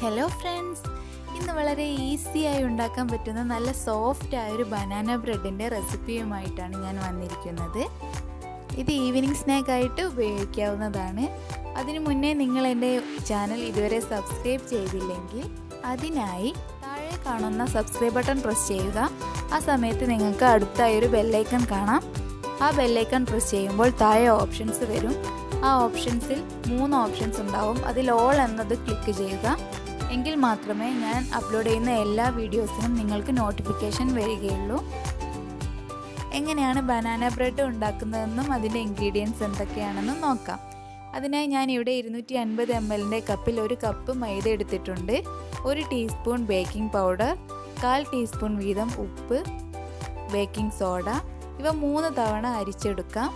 Hello friends, ഇന്ന് വളരെ ഈസിയായി ഉണ്ടാക്കാൻ പറ്റുന്ന നല്ല സോഫ്റ്റായ ഒരു ബനാന ബ്രെഡിൻ്റെ റെസിപ്പിയുമായിട്ടാണ് ഞാൻ വന്നിരിക്കുന്നത്. ഇത് ഈവനിങ് സ്നാക്കായിട്ട് ഉപയോഗിക്കാവുന്നതാണ്. അതിനു മുന്നേ നിങ്ങൾ എൻ്റെ ചാനൽ ഇതുവരെ സബ്സ്ക്രൈബ് ചെയ്തില്ലെങ്കിൽ അതിനായി താഴെ കാണുന്ന സബ്സ്ക്രൈബ് ബട്ടൺ പ്രസ് ചെയ്യുക. ആ സമയത്ത് നിങ്ങൾക്ക് അടുത്തായൊരു ബെല്ലൈക്കൺ കാണാം. ആ ബെല്ലൈക്കൺ പ്രസ് ചെയ്യുമ്പോൾ താഴെ ഓപ്ഷൻസ് വരും. ആ ഓപ്ഷൻസിൽ 3 ഓപ്ഷൻസ് ഉണ്ടാവും. അതിൽ ഓൾ എന്നത് ക്ലിക്ക് ചെയ്യുക. എങ്കിൽ മാത്രമേ ഞാൻ അപ്ലോഡ് ചെയ്യുന്ന എല്ലാ വീഡിയോസിനും നിങ്ങൾക്ക് നോട്ടിഫിക്കേഷൻ വരികയുള്ളൂ. എങ്ങനെയാണ് ബനാന ബ്രെഡ് ഉണ്ടാക്കുന്നതെന്നും അതിൻ്റെ ഇൻഗ്രീഡിയൻസ് എന്തൊക്കെയാണെന്നും നോക്കാം. അതിനായി ഞാൻ ഇവിടെ 250 ml കപ്പിൽ 1 കപ്പ് മൈദ എടുത്തിട്ടുണ്ട്. 1 ടീസ്പൂൺ ബേക്കിംഗ് പൗഡർ, 1/4 ടീസ്പൂൺ വീതം ഉപ്പ്, ബേക്കിംഗ് സോഡ, ഇവ 3 തവണ അരിച്ചെടുക്കാം.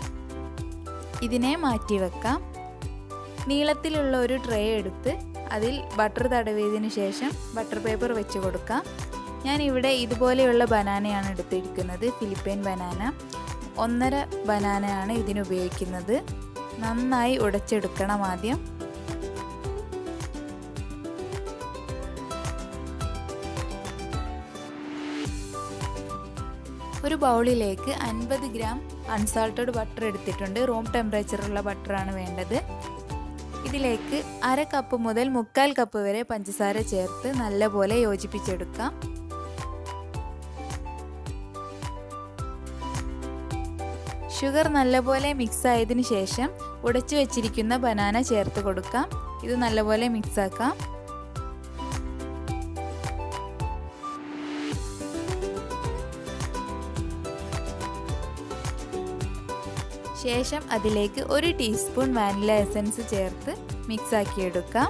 ഇതിനെ മാറ്റി വെക്കാം. നീളത്തിലുള്ള ഒരു ട്രേ എടുത്ത് അതിൽ ബട്ടർ തടവിയതിനു ശേഷം ബട്ടർ പേപ്പർ വെച്ച് കൊടുക്കാം. ഞാൻ ഇവിടെ ഇതുപോലെയുള്ള ബനാനയാണ് എടുത്തിരിക്കുന്നത്, ഫിലിപ്പൈൻ ബനാന. 1.5 ബനാനയാണ് ഇതിന് ഉപയോഗിക്കുന്നത്. നന്നായി ഉടച്ചെടുക്കണം ആദ്യം. ഒരു ബൗളിലേക്ക് 50 ഗ്രാം അൺസാൾട്ടഡ് ബട്ടർ എടുത്തിട്ടുണ്ട്. റൂം ടെമ്പറേച്ചറുള്ള ബട്ടറാണ് വേണ്ടത്. ഇതിലേക്ക് 1/2 കപ്പ് മുതൽ 3/4 കപ്പ് വരെ പഞ്ചസാര ചേർത്ത് നല്ലപോലെ യോജിപ്പിച്ചെടുക്കാം. ഷുഗർ നല്ലപോലെ മിക്സ് ആയതിനു ശേഷം ഉടച്ചു വെച്ചിരിക്കുന്ന ബനാന ചേർത്ത് കൊടുക്കാം. ഇത് നല്ലപോലെ മിക്സ് ആക്കാം. ശേഷം അതിലേക്ക് 1 ടീസ്പൂൺ വാനില എസൻസ് ചേർത്ത് മിക്സ് ആക്കിയെടുക്കാം.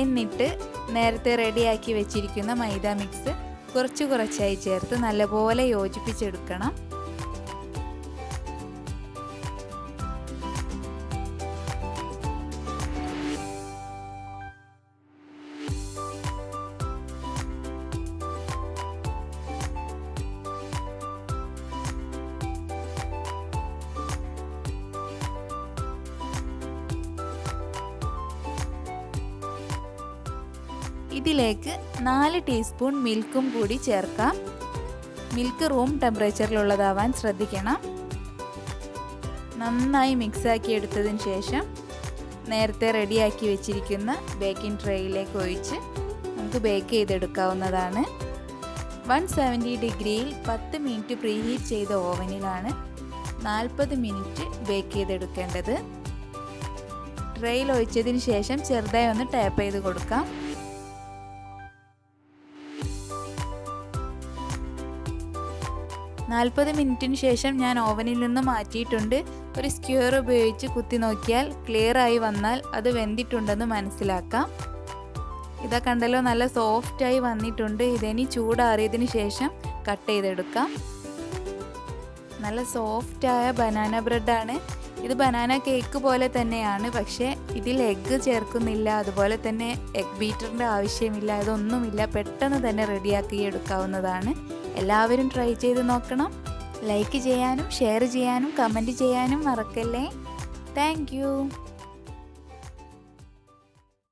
എന്നിട്ട് നേരത്തെ റെഡിയാക്കി വെച്ചിരിക്കുന്ന മൈദ മിക്സ് കുറച്ചായി ചേർത്ത് നല്ലപോലെ യോജിപ്പിച്ചെടുക്കണം. ഇതിലേക്ക് 4 ടീസ്പൂൺ മിൽക്കും കൂടി ചേർക്കാം. മിൽക്ക് റൂം ടെമ്പറേച്ചറിലുള്ളതാവാൻ ശ്രദ്ധിക്കണം. നന്നായി മിക്സാക്കി എടുത്തതിന് ശേഷം നേരത്തെ റെഡിയാക്കി വെച്ചിരിക്കുന്ന ബേക്കിംഗ് ട്രേയിലേക്ക് ഒഴിച്ച് നമുക്ക് ബേക്ക് ചെയ്തെടുക്കാവുന്നതാണ്. 170 ഡിഗ്രിയിൽ 10 മിനിറ്റ് പ്രീഹീറ്റ് ചെയ്ത ഓവനിലാണ് 40 മിനിറ്റ് ബേക്ക് ചെയ്തെടുക്കേണ്ടത്. ട്രേയിൽ ഒഴിച്ചതിന് ശേഷം ചെറുതായി ഒന്ന് ടാപ്പ് ചെയ്ത് കൊടുക്കാം. 40 മിനിറ്റിന് ശേഷം ഞാൻ ഓവനിൽ നിന്ന് മാറ്റിയിട്ടുണ്ട്. ഒരു സ്ക്യൂർ ഉപയോഗിച്ച് കുത്തി നോക്കിയാൽ ക്ലിയർ ആയി വന്നാൽ അത് വെന്തിട്ടുണ്ടെന്ന് മനസ്സിലാക്കാം. ഇതാ കണ്ടല്ലോ, നല്ല സോഫ്റ്റായി വന്നിട്ടുണ്ട്. ഇതിനി ചൂടാറിയതിന് ശേഷം കട്ട് ചെയ്തെടുക്കാം. നല്ല സോഫ്റ്റായ ബനാന ബ്രെഡാണ്. ഇത് ബനാന കേക്ക് പോലെ തന്നെയാണ്, പക്ഷേ ഇതിൽ എഗ്ഗ് ചേർക്കുന്നില്ല. അതുപോലെ തന്നെ എഗ് ബീറ്ററിൻ്റെ ആവശ്യമില്ല. ഇതൊന്നുമില്ല. പെട്ടെന്ന് തന്നെ റെഡിയാക്കി എടുക്കാവുന്നതാണ്. എല്ലാവരും ട്രൈ ചെയ്ത് നോക്കണം. ലൈക്ക് ചെയ്യാനും ഷെയർ ചെയ്യാനും കമൻറ്റ് ചെയ്യാനും മറക്കല്ലേ. Thank you.